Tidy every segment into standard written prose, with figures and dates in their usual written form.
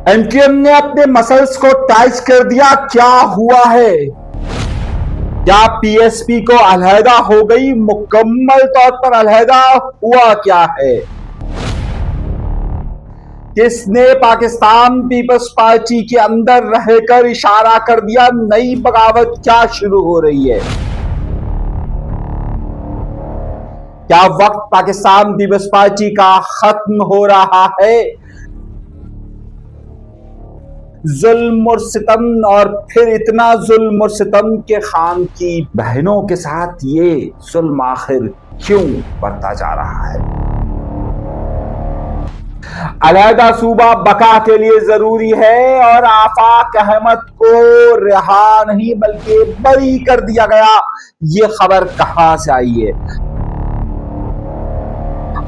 NTM ने अपने muscles को टाइट कर दिया, क्या हुआ है? क्या पीएसपी को अलहदा हो गई? मुकम्मल तौर पर अलहदा हुआ क्या है? किसने पाकिस्तान पीपल्स पार्टी के अंदर रहकर इशारा कर दिया नई बगावत क्या शुरू हो रही है? क्या वक्त पाकिस्तान पीपल्स पार्टी का खत्म हो रहा है? जुल्म और सितम, और फिर इतना जुल्म और सितम के खान की बहनों के साथ ये जुल्म आखिर क्यों बढ़ता जा रहा है? अलहदा सूबा बका के लिए जरूरी है और आफाक अहमद को रिहा नहीं बल्कि बरी कर दिया गया, ये खबर कहां से आई है?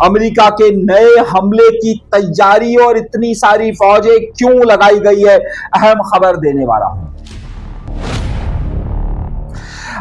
अमेरिका के नए हमले की तैयारी और इतनी सारी फौजें क्यों लगाई गई है, अहम खबर देने वाला हूं।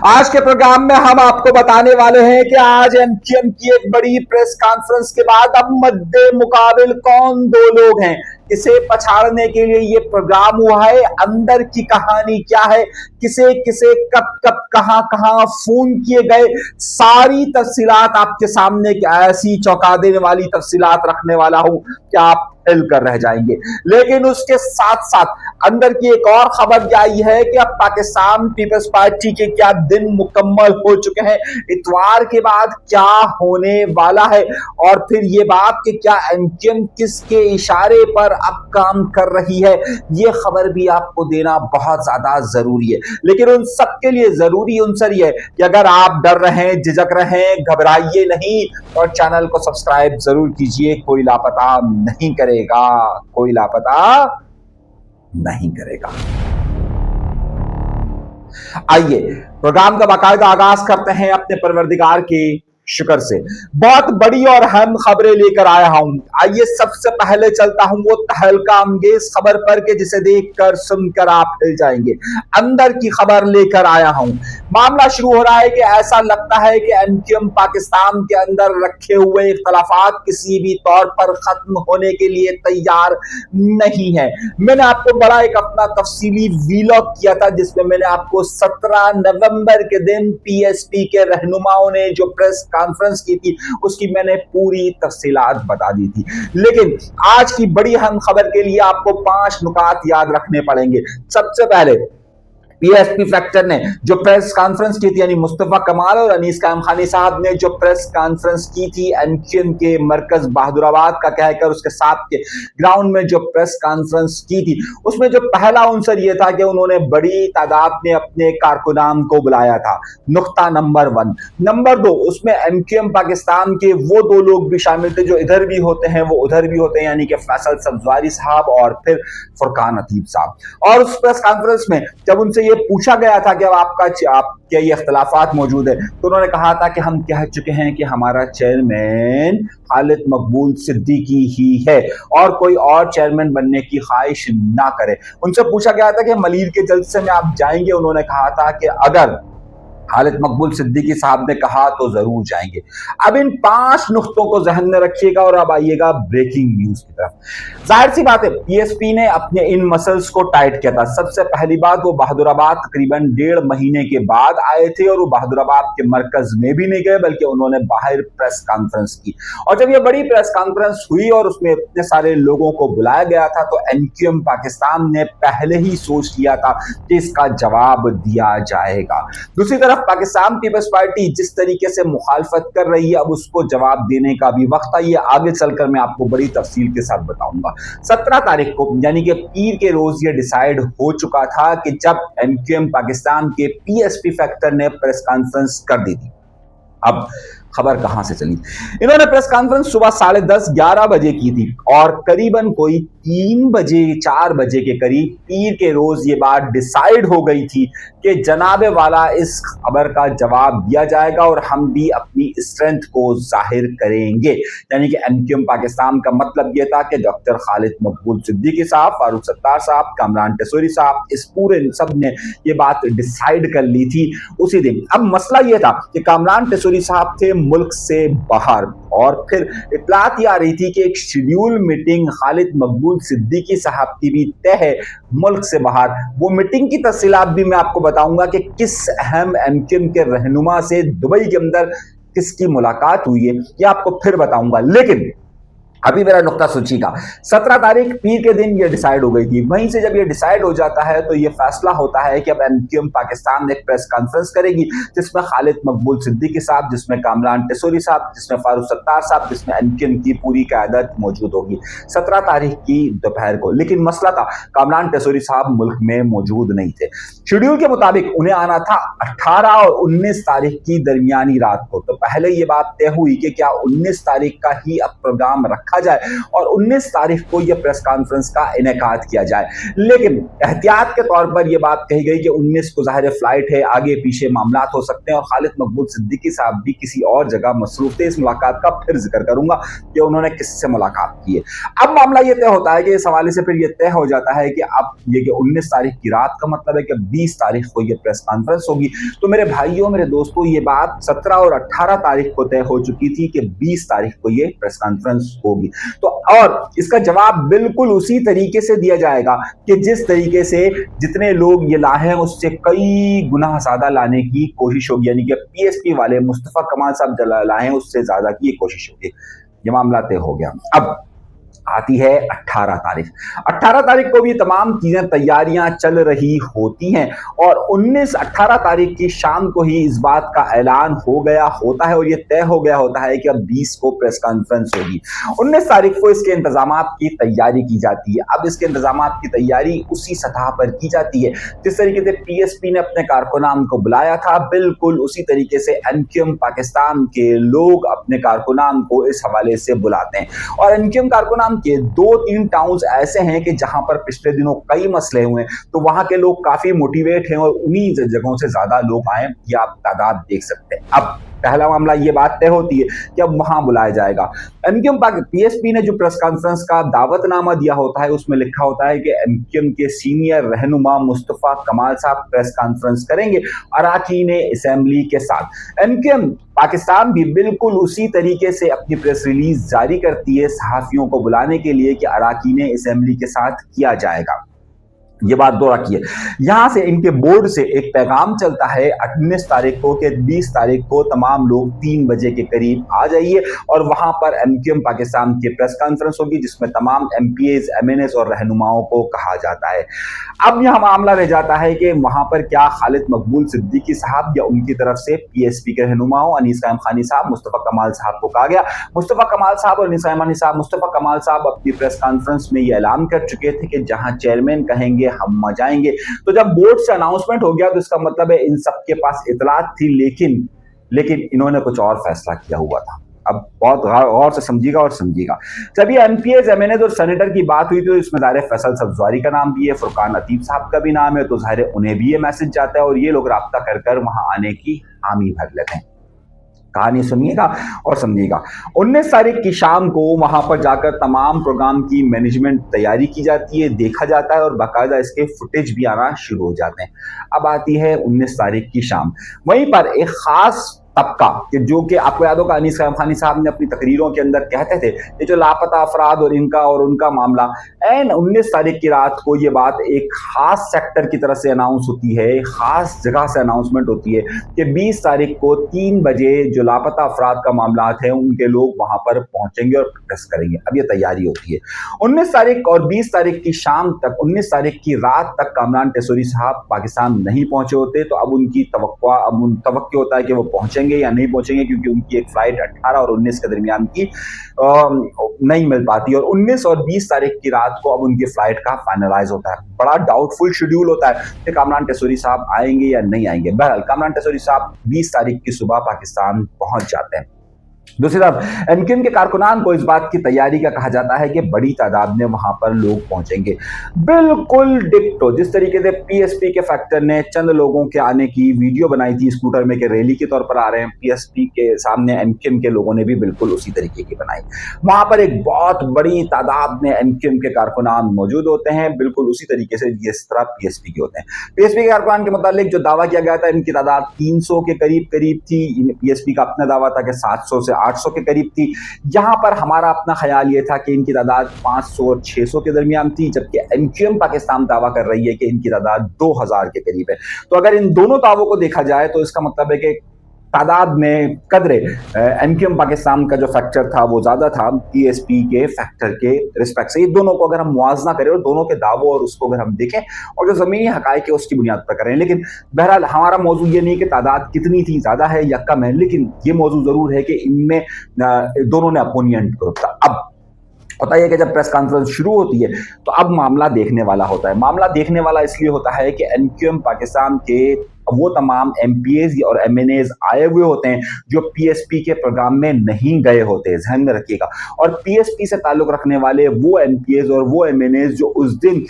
आज के प्रोग्राम में हम आपको बताने वाले हैं कि आज एनटीएम की एक बड़ी प्रेस कॉन्फ्रेंस के बाद अब मद्दे मुकाबिल कौन दो लोग हैं, किसे पछाड़ने के लिए ये प्रोग्राम हुआ है, अंदर की कहानी क्या है, किसे किसे कब कब कहां कहां फोन किए गए, सारी तफसीलात आपके सामने ऐसी चौंका देने वाली तफसीलात रखने वाला हूं कि आप हिल कर रह जाएंगे। लेकिन उसके साथ साथ अंदर की एक और खबर आई है कि अब पाकिस्तान पीपल्स पार्टी के क्या दिन मुकम्मल हो चुके हैं, इतवार के बाद क्या होने वाला है, और फिर ये बात कि क्या एनटीएम किसके इशारे पर अब काम कर रही है, ये खबर भी आपको देना बहुत ज्यादा जरूरी है। लेकिन उन सबके लिए जरूरी उनसर ये है कि अगर आप डर रहे हैं, झिझक रहे हैं, घबराइए नहीं और चैनल को सब्सक्राइब जरूर कीजिए। कोई लापता नहीं करेगा, कोई लापता नहीं करेगा। आइए प्रोग्राम का बाकायदा आगाज करते हैं अपने परवरदिगार के शुक्र से। बहुत बड़ी और अहम खबरें लेकर आया हूं। आइए सबसे पहले चलता हूं वो तहलका अंगेज खबर पर के जिसे देखकर सुनकर आप हिल जाएंगे। अंदर की खबर लेकर आया हूं। मामला शुरू हो रहा है कि ऐसा लगता है कि एनटीएम पाकिस्तान के अंदर रखे हुए इख्तलाफात किसी भी तौर पर खत्म होने के लिए तैयार नहीं है। मैंने आपको बड़ा एक अपना तफसीली वीलॉग किया था जिसमें मैंने आपको 17 नवंबर के दिन पीएसपी के रहनुमाओं ने जो प्रेस कॉन्फ्रेंस की थी उसकी मैंने पूरी तफसीलात बता दी थी। लेकिन आज की बड़ी अहम खबर के लिए आपको 5 नुकात याद रखने पड़ेंगे। सबसे पहले पीएसपी फैक्टर ने जो प्रेस कॉन्फ्रेंस की थी, यानी मुस्तफा कमाल और अनीस कायम खानी साहब ने जो प्रेस कॉन्फ्रेंस की थी एनटीएम के मरकज बहादुराबाद का कहकर उसके साथ के ग्राउंड में जो प्रेस कॉन्फ्रेंस की थी, उसमें जो पहला उनसर यह था कि उन्होंने बड़ी तादाद में अपने कारकुनान को बुलाया था। नुक्ता नंबर 1। नंबर 2, उसमें एनटीएम पाकिस्तान के वो 2 लोग भी शामिल थे जो इधर भी होते हैं वो उधर भी होते हैं, यानी कि फैसल सब्जवारी साहब और फिर फुरकान अतीब साहब। और उस प्रेस कॉन्फ्रेंस में जब उनसे ये पूछा गया था कि अब आपके ये इख्तलाफात मौजूद है, तो उन्होंने कहा था कि हम कह चुके हैं कि हमारा चेयरमैन खालिद मकबूल सिद्दीकी ही है और कोई और चेयरमैन बनने की ख्वाहिश ना करे। उनसे पूछा गया था कि मलीर के जलसे में आप जाएंगे, उन्होंने कहा था कि अगर खालिद मकबूल सिद्दीकी साहब ने कहा तो जरूर जाएंगे। अब इन 5 नुक्तों को जहन में रखिएगा और अब आइएगा ब्रेकिंग न्यूज की तरफ। जाहिर सी बात है पीएसपी ने अपने इन मसल्स को टाइट किया था। सबसे पहली बात, वो बहादुराबाद तकरीबन 1.5 महीने के बाद आए थे और वो बहादुराबाद के मरकज में भी नहीं गए बल्कि उन्होंने बाहर प्रेस कॉन्फ्रेंस की। और जब ये बड़ी प्रेस कॉन्फ्रेंस हुई और उसमें इतने सारे लोगों को बुलाया गया था तो एनटीएम पाकिस्तान ने पहले ही सोच लिया था कि इसका जवाब दिया जाएगा। दूसरी तरफ पाकिस्तान पीपल्स पार्टी जिस तरीके से मुखालफत कर रही है, अब उसको जवाब देने का भी वक्त है। आगे चलकर मैं आपको बड़ी तफसील के साथ बताऊंगा। 17 तारीख को यानी कि पीर के रोज ये डिसाइड हो चुका था कि जब एनटीएम पाकिस्तान के पीएसपी फैक्टर ने प्रेस कॉन्फ्रेंस कर दी थी। अब खबर कहां से चली? इन्होंने प्रेस कॉन्फ्रेंस सुबह 10:30-11 बजे की थी और करीबन कोई 3 बजे 4 बजे के करीब पीर के रोज ये बात डिसाइड हो गई थी कि जनाबे वाला इस खबर का जवाब दिया जाएगा और हम भी अपनी स्ट्रेंथ को जाहिर करेंगे। यानी कि एनटीएम पाकिस्तान का मतलब यह था कि डॉक्टर खालिद मकबूल सिद्दीकी साहब, फारूक सत्तार साहब, कामरान टेसोरी साहब, इस पूरे सब ने ये बात डिसाइड कर ली थी उसी दिन। अब मसला यह था कि कामरान टेसोरी साहब थे मुल्क से बाहर। और फिर इत्तलात ये आ रही थी कि एक शेड्यूल मीटिंग खालिद मकबूल सिद्दीकी साहब की भी तय है मुल्क से बाहर। वो मीटिंग की तफसीलात भी मैं आपको बताऊंगा कि किस अहम एमक्यूएम के रहनुमा से दुबई के अंदर किसकी मुलाकात हुई है, ये आपको फिर बताऊंगा। लेकिन अभी मेरा नुक्ता सूची का 17 तारीख पीर के दिन ये डिसाइड हो गई थी। वहीं से जब ये डिसाइड हो जाता है तो ये फैसला होता है कि अब एमक्यूएम पाकिस्तान एक प्रेस कॉन्फ्रेंस करेगी जिसमें खालिद मकबूल सिद्दीकी साहब, जिसमें कामरान टेसोरी साहब, जिसमें फारूक सत्तार साहब, जिसमें एमक्यूएम की पूरी क़यादत मौजूद होगी 17 तारीख की दोपहर को। लेकिन मसला था कामरान टेसोरी साहब मुल्क में मौजूद नहीं थे। शेड्यूल के मुताबिक उन्हें आना था 18 और 19 तारीख की दरमियानी रात को। तो पहले ये बात तय हुई कि क्या 19 तारीख का ही अब प्रोग्राम रखा जाए और 19 तारीख को यह प्रेस कॉन्फ्रेंस का इनेकाद किया जाए। लेकिन एहतियात के तौर पर यह बात कही गई कि 19 को ज़ाहिर फ्लाइट है, आगे पीछे मामलात हो सकते हैं और खालिद मकबूल सिद्दीकी साहब भी किसी और जगह मसरूफ थे। इस मुलाकात का फिर जिक्र करूंगा कि उन्होंने किससे मुलाकात की है। अब मामला यह तय होता है कि इस हवाले से फिर यह तय हो जाता है कि अब ये 19 तारीख की रात का मतलब है कि 20 तारीख को यह प्रेस कॉन्फ्रेंस होगी। तो मेरे भाइयों, मेरे दोस्तों, ये बात 17 और 18 तारीख को तय हो चुकी थी कि 20 तारीख को यह प्रेस कॉन्फ्रेंस होगी। तो और इसका जवाब बिल्कुल उसी तरीके से दिया जाएगा कि जिस तरीके से जितने लोग ये लाए हैं उससे कई गुना ज्यादा लाने की कोशिश होगी, यानी कि पीएसपी वाले मुस्तफा कमाल साहब लाए हैं उससे ज्यादा की कोशिश होगी। ये मामला तय हो गया। अब आती है 18 तारीख। 18 तारीख को भी तमाम चीजें तैयारियां चल रही होती हैं और 18 तारीख की शाम को ही इस बात का ऐलान हो गया होता है और ये तय हो गया होता है कि अब 20 को प्रेस कॉन्फ्रेंस होगी। 19 तारीख को इसके इंतजामात की तैयारी की जाती है। अब इसके इंतजामात की तैयारी उसी सतह पर की जाती है जिस तरीके से पीएसपी ने अपने कारकुनान को बुलाया था, बिल्कुल उसी तरीके से एमक्यूएम पाकिस्तान के लोग अपने कारकुनान को इस हवाले से बुलाते हैं। और एमक्यूएम कारकुनान के 2-3 टाउन्स ऐसे हैं कि जहां पर पिछले दिनों कई मसले हुए हैं, तो वहां के लोग काफी मोटिवेट हैं और उन्हीं जगहों से ज्यादा लोग आए, ये आप तादाद देख सकते हैं। अब पहला मामला ये बात तय होती है कि अब वहां बुलाया जाएगा। एमक्यूएम पीएसपी ने जो प्रेस कॉन्फ्रेंस का दावतनामा दिया होता है उसमें लिखा होता है कि एमक्यूएम के सीनियर रहनुमा मुस्तफा कमाल साहब प्रेस कॉन्फ्रेंस करेंगे अराकीन असेंबली के साथ। एमक्यूएम पाकिस्तान भी बिल्कुल उसी तरीके से अपनी प्रेस रिलीज जारी करती है सहाफियों को बुलाने के लिए कि अराकीन असेंबली के साथ किया जाएगा। ये बात दो रखिए। यहां से इनके बोर्ड से एक पैगाम चलता है 19 तारीख को कि 20 तारीख को तमाम लोग 3 बजे के करीब आ जाइए और वहां पर एमक्यूएम पाकिस्तान की प्रेस कॉन्फ्रेंस होगी जिसमें तमाम एमपीएस, एमएनएस और रहनुमाओं को कहा जाता है। अब यह मामला रह जाता है कि वहां पर क्या खालिद मकबूल सिद्दीकी साहब या उनकी तरफ से पीएसपी के रहनुमाओं अनीस कायम खानी साहब, मुस्तफा कमाल साहब को कहा गया। मुस्तफा कमाल साहब और अनीस कायम खानी साहब, मुस्तफा कमाल साहब अपनी प्रेस कॉन्फ्रेंस में ये ऐलान कर चुके थे कि जहां चेयरमैन कहेंगे हम जाएंगे। तो जब बोर्ड से अनाउंसमेंट हो गया तो इसका मतलब है इन सबके पास इतलात थी, लेकिन इन्होंने कुछ और फैसला किया हुआ था। अब बहुत गौर से समझिएगा और समझिएगा। जब ये एमपीएस, एमएनएस और सेनेटर की बात हुई तो इसमें ज़ाहिर फैसल सब्जवारी का नाम भी है, फुरकान अतीब साहब का भी नाम है, तो ज़ाहिर उन्हें भी ये मैसेज जाता है और ये लोग राब्ता कर कर वहां आने की हामी भर लेते हैं। कहानी सुनिएगा और समझिएगा। 19 तारीख की शाम को वहां पर जाकर तमाम प्रोग्राम की मैनेजमेंट तैयारी की जाती है, देखा जाता है और बाकायदा इसके फुटेज भी आना शुरू हो जाते हैं। अब आती है 19 तारीख की शाम। वहीं पर एक खास तबका कि जो कि आपको याद होगा अनीस कायम खानी साहब ने अपनी तकरीरों के अंदर कहते थे ये जो लापता अफराद और उनका मामला, एन 19 तारीख की रात को ये बात एक खास सेक्टर की तरफ से अनाउंस होती है, खास जगह से अनाउंसमेंट होती है कि 20 तारीख को 3 बजे जो लापता अफराद का मामला है उनके लोग वहां पर पहुंचेंगे और प्रोटेस्ट करेंगे। अब ये तैयारी होती है। 19 तारीख और 20 तारीख की शाम तक, 19 तारीख की रात तक कामरान टेसोरी साहब पाकिस्तान नहीं पहुंचे होते, तो अब उनकी तवक्को होता है कि वो पहुंचेंगे या नहीं पहुंचेंगे, क्योंकि उनकी एक फ्लाइट 18 और 19 के दरमियान की नहीं मिल पाती और 19 और 20 तारीख की रात को अब उनकी फ्लाइट का फाइनलाइज होता है। बड़ा डाउटफुल शेड्यूल होता है कि कामरान टेसोरी साहब आएंगे या नहीं आएंगे। बहरहाल कामरान टेसोरी साहब 20 तारीख की सुबह पाकिस्तान पहुंच जाते हैं। दूसरी तरफ एमक्यूएम के कारकुनान को इस बात की तैयारी का कहा जाता है कि बड़ी तादाद में वहां पर लोग पहुंचेंगे। बिल्कुल डिक्टो जिस तरीके से पीएसपी के फैक्टर ने चंद लोगों के आने की वीडियो बनाई थी स्कूटर में के रैली के तौर पर आ रहे हैं, पीएसपी के सामने एमक्यूएम के लोगों ने भी बिल्कुल उसी तरीके की बनाई। वहां पर एक बहुत बड़ी तादाद में एमक्यूएम के कारकुनान मौजूद होते हैं, बिल्कुल उसी तरीके से जिस तरह पीएसपी के होते हैं। पीएसपी के कारकुनान के मुताबिक जो दावा किया गया था इनकी तादाद 300 के करीब थी। पीएसपी का अपना दावा था कि 700 से 800 के करीब थी। यहां पर हमारा अपना ख्याल यह था कि इनकी तादाद 500 और 600 के दरमियान थी, जबकि एमक्यूएम पाकिस्तान दावा कर रही है कि इनकी तादाद 2000 के करीब है। तो अगर इन दोनों दावों को देखा जाए तो इसका मतलब है कि तादाद में कदरे एमक्यूएम पाकिस्तान का जो फैक्टर था वो ज्यादा था पीएसपी के फैक्टर के रिस्पेक्ट से। ये दोनों को अगर हम मुआवजा करें और दोनों के दावों और उसको अगर हम देखें और जो जमीनी हकायक है उसकी बुनियाद पर करें, लेकिन बहरहाल हमारा मौजू ये नहीं कि तादाद कितनी थी, ज्यादा है या कम है, लेकिन ये मौजू जरूर है कि इनमें दोनों ने अपोनेंट ग्रुप था। अब होता है कि जब प्रेस कॉन्फ्रेंस शुरू होती है तो अब मामला देखने वाला होता है। मामला देखने वाला इसलिए होता है कि एमक्यूएम पाकिस्तान के वो तमाम एमपीएज और एमएनएज आए हुए होते हैं जो पीएसपी के प्रोग्राम में नहीं गए होते, ध्यान में रखिएगा। और पीएसपी से ताल्लुक रखने वाले वो एमपीएज और वो एमएनएज जो उस दिन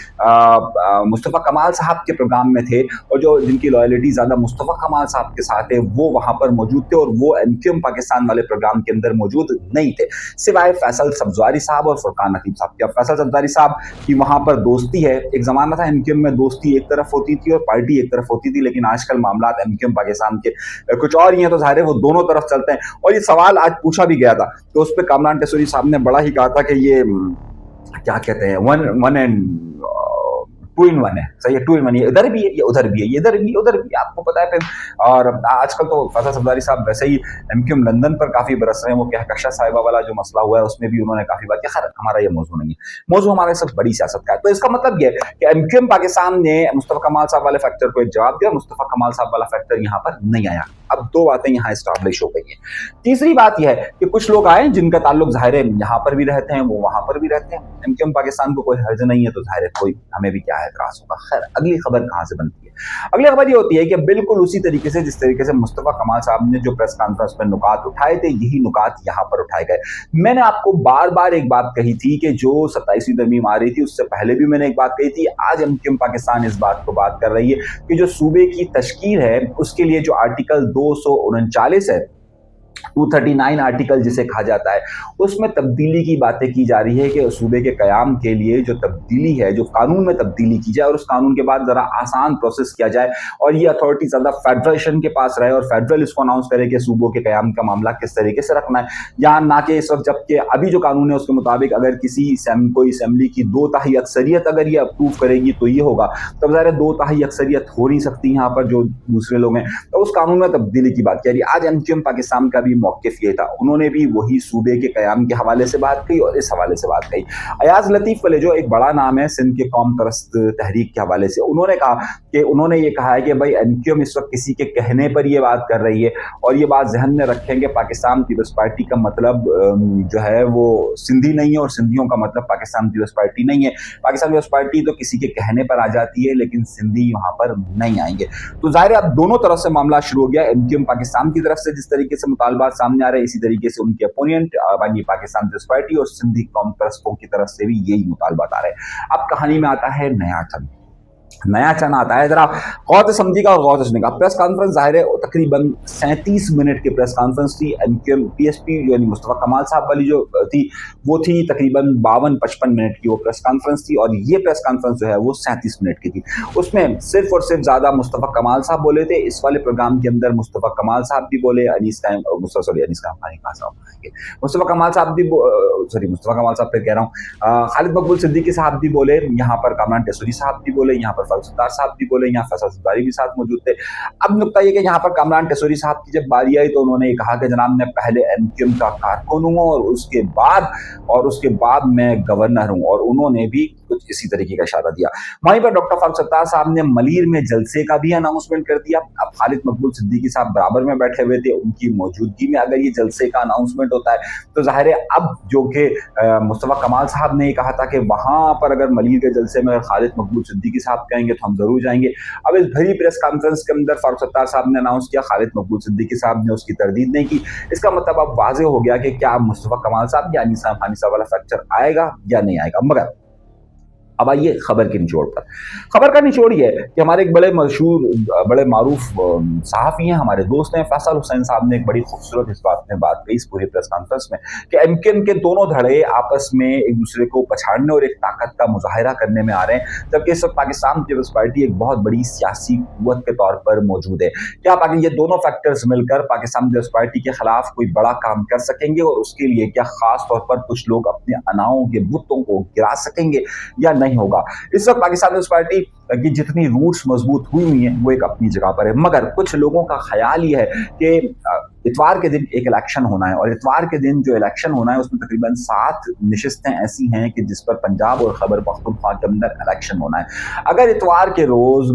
मुस्तफा कमाल साहब के प्रोग्राम में थे और जो जिनकी लॉयल्टी ज्यादा मुस्तफा कमाल साहब के साथ है, वो वहां पर मौजूद थे और वो एमक्यूएम पाकिस्तान वाले प्रोग्राम के अंदर मौजूद नहीं थे, सिवाय फैसल सब्जवारी साहब और फुरकान हकीम साहब के। फैसल सब्जवारी साहब की वहां पर दोस्ती है, एक जमाना था एमक्यूएम में दोस्ती एक तरफ होती थी और पार्टी एक तरफ होती थी, लेकिन आजकल मामला एमक्यूएम पाकिस्तान के कुछ और ही हैं, तो जाहिर है वो दोनों तरफ चलते हैं। और ये सवाल आज पूछा भी गया था तो उस पर कामरान टेसोरी साहब ने बड़ा ही कहा था कि ये क्या कहते हैं वन एंड 2 in 1 है, सही है, 2 in 1, ये इधर भी है, ये उधर भी है, ये इधर भी उधर भी, आपको पता है। फिर और आजकल तो फैसल सब्जवारी साहब वैसे ही एमक्यूएम लंदन पर काफी बरस रहे हैं, वो कहकशा साहिबा वाला जो मसला हुआ है उसमें भी उन्होंने काफी बात की। खैर हमारा ये मौजू नहीं है, मौजू हमारे सब बड़ी सियासत का है। तो इसका मतलब ये कि एमक्यूएम पाकिस्तान ने मुस्तफा कमाल साहब वाले फैक्टर को एक जवाब दिया, मुस्तफा कमाल साहब वाला फैक्टर यहाँ पर नहीं आया। अब दो बातें यहाँ एस्टैब्लिश हो गई है। तीसरी बात यह है कि कुछ लोग आए जिनका ताल्लुक जाहिर है यहाँ पर भी रहते हैं, वो वहां पर भी रहते हैं। एमक्यूएम पाकिस्तान को कोई हर्ज नहीं है तो जाहिर है कोई हमें भी क्या है एतराज होगा। खैर अगली खबर कहां से बनती है? अगली खबर ये होती है कि बिल्कुल उसी तरीके से जिस तरीके से मुस्तफा कमाल साहब ने जो प्रेस कॉन्फ्रेंस में नुकात उठाए थे, यही नुकात यहां पर उठाए गए। मैंने आपको बार बार एक बात कही थी कि जो 27वीं तरमीम आ रही थी उससे पहले भी मैंने एक बात कही थी। आज एमक्यूएम पाकिस्तान इस बात को बात कर रही है कि जो सूबे की तश्कील है उसके लिए जो आर्टिकल 239 है, 239 आर्टिकल जिसे कहा जाता है, उसमें तब्दीली की बातें की जा रही है कि सूबे के कयाम के लिए जो तब्दीली है, जो कानून में तब्दीली की जाए और उस कानून के बाद जरा आसान प्रोसेस किया जाए और ये अथॉरिटी ज्यादा फेडरेशन के पास रहे और फेडरल इसको अनाउंस करे कि सूबों के कयाम का मामला किस तरीके से रखना है, या ना कि इस वक्त जबकि अभी जो कानून है उसके मुताबिक अगर किसी कोई असेंबली की 2/3 अक्सरियत अगर ये अप्रूव करेगी तो ये होगा, तब ज़ाहिर है 2/3 अक्सरियत हो नहीं सकती यहाँ पर जो दूसरे लोग हैं, तो उस कानून में तब्दीली की बात करी। आज एमक्यूएम पाकिस्तान का भी मौक़िफ़ ये था, उन्होंने भी वही सूबे के कयाम के हवाले से बात की और इस हवाले से बात कही। अयाज लतीफ़ वाले जो एक बड़ा नाम है सिंध के कौम परस्त तहरीक के हवाले से, उन्होंने कहा कि उन्होंने ये कहा है कि भाई एमक्यूएम इस वक्त किसी के कहने पर ये बात कर रही है और ये बात जहन में रखेंगे पाकिस्तान पीपल्स पार्टी का मतलब जो है वो सिंधी नहीं है और सिंधियों का मतलब पाकिस्तान पीपल्स पार्टी नहीं है। पाकिस्तान पीपल्स पार्टी तो किसी के कहने पर आ जाती है लेकिन सिंधी वहां पर नहीं आएंगे। तो जाहिर है अब दोनों तरफ से मामला शुरू हो गया। एमक्यूएम पाकिस्तान की तरफ से जिस तरीके से मुतालबात सामने आ रहे हैं, इसी तरीके से उनके अपोनेंट यानी पाकिस्तान पीपल्स पार्टी और सिंधी कौम परस्तों की तरफ से भी यही मुतालबात आ रहे हैं। अब कहानी में आता है नया चंद। नया चन आता है, जरा गौर से समझिएगा और गौर से सुनिएगा। प्रेस कॉन्फ्रेंस जाहिर है तकरीबन 37 मिनट की प्रेस कॉन्फ्रेंस थी। एमक्यूएम पीएसपी यानी मुस्तफा कमाल साहब वाली जो थी वो थी तकरीबन 52-55 मिनट की वो प्रेस कॉन्फ्रेंस थी और ये प्रेस कॉन्फ्रेंस जो है वो 37 मिनट की थी। उसमें सिर्फ और सिर्फ ज्यादा मुस्तफा कमाल साहब बोले थे। इस वाले प्रोग्राम के अंदर मुस्तफा कमाल साहब भी बोले, मुस्तफा कमाल साहब भी मुस्तफा कमाल साहब फिर कह रहा हूँ, खालिद मकबूल सिद्दीकी साहब भी बोले, यहाँ पर कामरान टेसोरी साहब भी बोले, यहाँ पर फैसल साहब भी बोले, यहाँ फैसल सब्जवारी भी साथ मौजूद थे। अब नुकता ये कि यहाँ पर कामरान टेसोरी साहब की जब बारी आई तो उन्होंने ये कहा कि जनाब मैं पहले एमक्यूएम का कारकुन हूँ और उसके बाद मैं गवर्नर हूँ, और उन्होंने भी कुछ इसी तरीके का इशारा दिया। वहीं पर डॉक्टर फारूक सत्तार साहब ने मलीर में जलसे का भी अनाउंसमेंट कर दिया। अब खालिद मकबूल सिद्दीकी साहब बराबर में बैठे हुए थे, उनकी मौजूदगी में अगर ये जलसे का अनाउंसमेंट होता है तो जाहिर है अब जो कि मुस्तफा कमाल साहब ने कहा था कि वहां पर अगर मलीर के जलसे में खालिद मकबूल सिद्दीकी साहब कहेंगे तो हम जरूर जाएंगे। अब इस भरी प्रेस कॉन्फ्रेंस के अंदर फारूक सत्तार साहब ने अनाउंस किया, खालिद मकबूल सिद्दीकी साहब ने उसकी तरदीद नहीं की। इसका मतलब अब वाज़ेह हो गया कि क्या मुस्तफा कमाल साहब या अनीस हानी साहब वाला फ्रैक्चर आएगा या नहीं आएगा। मगर अब आइए खबर के निचोड़ पर। खबर का निचोड़ ये है कि हमारे एक बड़े मशहूर बड़े मारूफ सहाफ़ी हैं, हमारे दोस्त हैं, फैसल हुसैन साहब ने एक बड़ी खूबसूरत इस बात में बात कही इस पूरी प्रेस कॉन्फ्रेंस में कि एमकेएम के दोनों धड़े आपस में एक दूसरे को पछाड़ने और एक ताकत का मुजाहिरा करने में आ रहे हैं, जबकि इस वक्त पाकिस्तान पीपल्स पार्टी एक बहुत बड़ी सियासी कुव्वत के तौर पर मौजूद है। क्या ये दोनों फैक्टर्स मिलकर पाकिस्तान पीपल्स पार्टी के खिलाफ कोई बड़ा काम कर सकेंगे और उसके लिए क्या खास तौर पर कुछ लोग अपने अनाओं के बुतों को गिरा सकेंगे या नहीं होगा। इस वक्त पाकिस्तान पीपल्स पार्टी की जितनी रूट्स मजबूत हुई हैं वो एक अपनी जगह पर है, मगर कुछ लोगों का ख्याल ये है कि इतवार के दिन एक इलेक्शन होना है और इतवार के दिन जो इलेक्शन होना है उसमें तकरीबन 7 नशिस्तें ऐसी हैं कि जिस पर पंजाब और खैबर पख्तूनख्वा के अंदर इलेक्शन होना है। अगर इतवार के रोज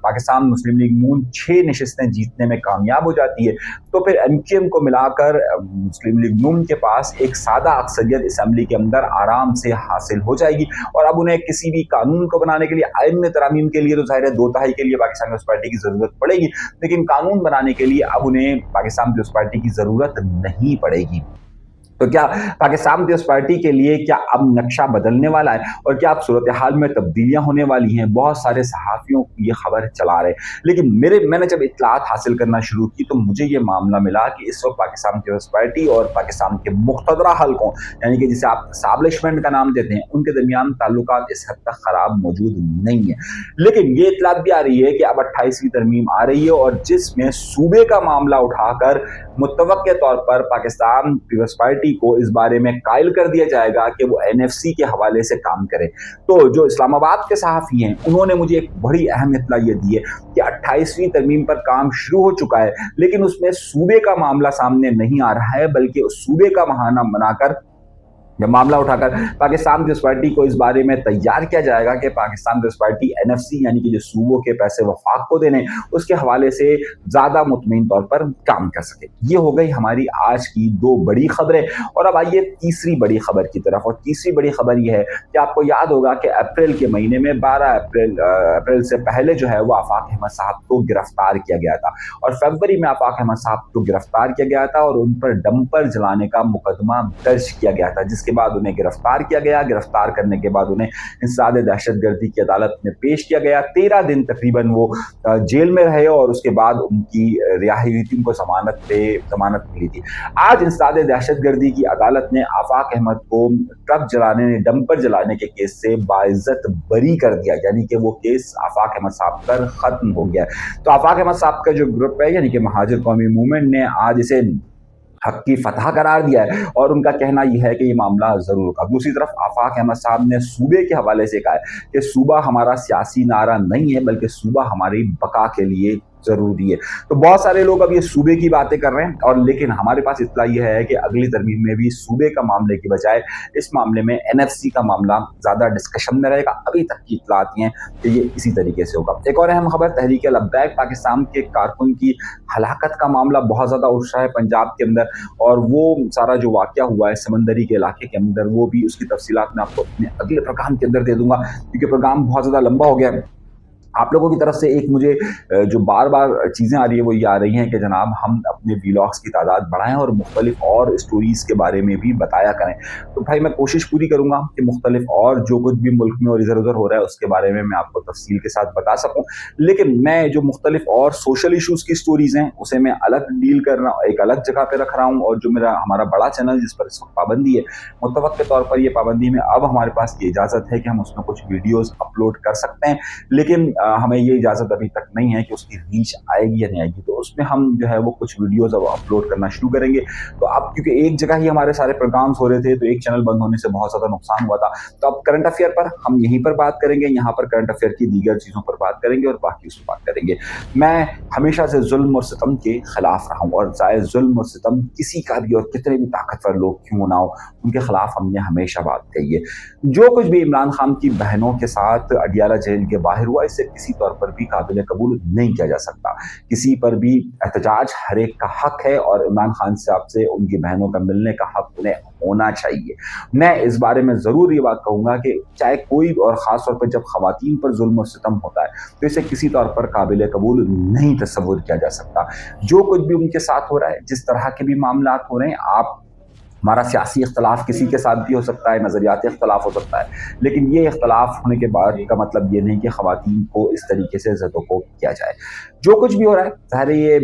पाकिस्तान मुस्लिम लीग नून 6 नशिस्तें जीतने में कामयाब हो जाती है तो फिर एमकेएम को मिलाकर मुस्लिम लीग नून के पास एक सादा अक्सरियत असेंबली के अंदर आराम से हासिल हो जाएगी और अब उन्हें किसी भी कानून को बनाने के लिए, आइन में तरामीम के लिए तो जाहिर है 2/3 के लिए पाकिस्तान पीपल्स पार्टी की जरूरत पड़ेगी, लेकिन कानून बनाने के लिए अब उन्हें पाकिस्तान पीपल्स पार्टी की जरूरत नहीं पड़ेगी। तो क्या पाकिस्तान पीपल्स पार्टी के लिए क्या अब नक्शा बदलने वाला है और क्या अब सूरत हाल में तब्दीलियां होने वाली हैं? बहुत सारे सहाफ़ियों ये खबर चला रहे, लेकिन मैंने जब इत्तलात हासिल करना शुरू की तो मुझे ये मामला मिला कि इस वक्त पाकिस्तान पीपल्स पार्टी और पाकिस्तान के मुख्तदरा हलकों यानी कि जिसे आप एस्टैब्लिशमेंट का नाम देते हैं उनके दरमियान ताल्लुकात इस हद तक खराब मौजूद नहीं है। लेकिन ये इत्तलात भी आ रही है कि अब 28वीं तरमीम आ रही है और जिसमें सूबे का मामला उठाकर मुतवक्के तौर पर पाकिस्तान पीपल्स पार्टी को इस बारे में कायल कर दिया जाएगा कि वो एनएफसी के हवाले से काम करे। तो जो इस्लामाबाद के सहाफ़ी हैं उन्होंने मुझे एक बड़ी अहम इत्तला ये दी है कि 28वीं तरमीम पर काम शुरू हो चुका है, लेकिन उसमें सूबे का मामला सामने नहीं आ रहा है, बल्कि उस सूबे का बहाना बनाकर जब मामला उठाकर पाकिस्तान पीपल्स पार्टी को इस बारे में तैयार किया जाएगा कि पाकिस्तान पीपल्स पार्टी एनएफसी यानी कि जो सूबों के पैसे वफाक को देने उसके हवाले से ज्यादा मुतमईन तौर पर काम कर सके। ये हो गई हमारी आज की 2 बड़ी खबरें और अब आइए तीसरी बड़ी खबर की तरफ। और तीसरी बड़ी खबर यह है कि आपको याद होगा कि अप्रैल के महीने में 12 अप्रैल से पहले जो है वो आफाक अहमद साहब को गिरफ्तार किया गया था और फरवरी में आफाक अहमद साहब को गिरफ्तार किया गया था और उन पर डंपर जलाने का मुकदमा दर्ज किया गया था, जिसके बाद उन्हें गिरफ्तार किया गया। गिरफ्तार करने के बाद उन्हें इंसदाद दहशतगर्दी की अदालत में पेश किया गया। 13 दिन तकरीबन वो जेल में रहे और उसके बाद उनकी रिहाई हुई थी, उनको जमानत मिली थी। आज इंसदाद दहशतगर्दी की अदालत ने आफाक अहमद को ट्रक जलाने, डंपर जलाने के केस से बाइज्जत बरी कर दिया, यानी कि वो केस आफाक अहमद साहब पर खत्म हो गया। तो आफाक अहमद साहब का जो ग्रुप है यानी कि महाजिर कौमी मूवमेंट ने आज इसे हक की फतह करार दिया है और उनका कहना यह है कि ये मामला जरूर होगा। दूसरी तरफ आफाक अहमद साहब ने सूबे के हवाले से कहा है कि सूबा हमारा सियासी नारा नहीं है बल्कि सूबा हमारी बका के लिए जरूरी है। तो बहुत सारे लोग अब ये सूबे की बातें कर रहे हैं और लेकिन हमारे पास इत्तला यह है कि अगली तरमीम में भी सूबे का मामले की बजाय इस मामले में एनएफसी का मामला ज्यादा डिस्कशन में रहेगा। अभी तक की इत्तला आती हैं कि ये इसी तरीके से होगा। एक और अहम खबर, तहरीक लब्बैक पाकिस्तान के कारकुन की हलाकत का मामला बहुत ज्यादा उठ रहा है पंजाब के अंदर और वो सारा जो वाकया हुआ है समंदरी के इलाके के अंदर वो भी उसकी तफसीलात मैं आपको अपने अगले प्रोग्राम के अंदर दे दूंगा क्योंकि प्रोग्राम बहुत ज्यादा लंबा हो गया है। आप लोगों की तरफ से एक मुझे जो बार बार चीज़ें आ रही है वो ये आ रही हैं कि जनाब हम अपने व्लॉग्स की तादाद बढ़ाएं और मुख्तलिफ और स्टोरीज़ के बारे में भी बताया करें। तो भाई मैं कोशिश पूरी करूंगा कि मुख्तलिफ और जो कुछ भी मुल्क में और इधर उधर हो रहा है उसके बारे में मैं आपको तफसील के साथ बता सकूं, लेकिन मैं जो मुख्तलिफ और सोशल इशूज़ की स्टोरीज़ हैं उसे मैं अलग डील कर रहा हूँ, एक अलग जगह पर रख रहा हूँ। और जो हमारा बड़ा चैनल जिस पर इस वक्त पाबंदी है, मुतवक्के तौर पर यह पाबंदी में अब हमारे पास ये इजाज़त है कि हम उसमें कुछ वीडियोज़ अपलोड कर सकते हैं, लेकिन हमें ये इजाज़त अभी तक नहीं है कि उसकी रीच आएगी या नहीं आएगी, तो उसमें हम जो है वो कुछ वीडियोज़ अब अपलोड करना शुरू करेंगे। तो अब क्योंकि एक जगह ही हमारे सारे प्रोग्राम्स हो रहे थे, तो एक चैनल बंद होने से बहुत ज़्यादा नुकसान हुआ था। तो अब करंट अफेयर पर हम यहीं पर बात करेंगे, यहाँ पर करंट अफेयर की दीगर चीज़ों पर बात करेंगे और बाकी उस पर बात करेंगे। मैं हमेशा से जुल्म और सितम के खिलाफ रहा हूँ, और चाहे जुल्म और सितम किसी का भी और कितने भी ताकतवर लोग क्यों ना हो, उनके खिलाफ हमने हमेशा बात कही है। जो कुछ भी इमरान खान की बहनों के साथ अडियाला जेल के बाहर हुआ, इसे किसी तौर पर भी काबिल कबूल नहीं किया जा सकता। किसी पर भी एहतजाज हर एक का हक है, और इमरान खान साहब से उनकी बहनों का मिलने का हक उन्हें होना चाहिए। मैं इस बारे में ज़रूर ये बात कहूँगा कि चाहे कोई, और ख़ास तौर पर जब ख़वातीन पर जुल्म और सितम होता है, तो इसे किसी तौर पर काबिल कबूल नहीं तस्वुर किया जा सकता। जो कुछ भी उनके साथ हो रहा है, जिस तरह के भी मामलात हो रहे हैं, आप हमारा सियासी इख्तलाफ किसी के साथ भी हो सकता है, नज़रियाती इख्तलाफ हो सकता है, लेकिन ये इख्तलाफ होने के बाद का मतलब ये नहीं कि ख़वातीन को इस तरीके से ज़दोकोब किया जाए। जो कुछ भी हो रहा है, ज़ाहिर है ये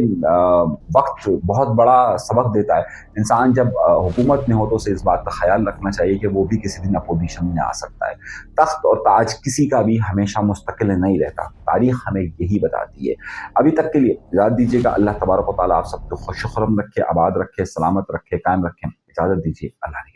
वक्त बहुत बड़ा सबक देता है। इंसान जब हुकूमत में हो तो उसे इस बात का ख्याल रखना चाहिए कि वो भी किसी दिन अपोजिशन में आ सकता है। तख्त और ताज किसी का भी हमेशा मुस्तकिल नहीं रहता, तारीख़ हमें यही बताती है। अभी तक के लिए इजाज़त दीजिएगा। अल्लाह तबारक व तआला आप सबको खुश खुर्रम रखे, आबाद रखे, सलामत रखे, कायम रखें। इजाज़त दीजिए। अल्लाह ने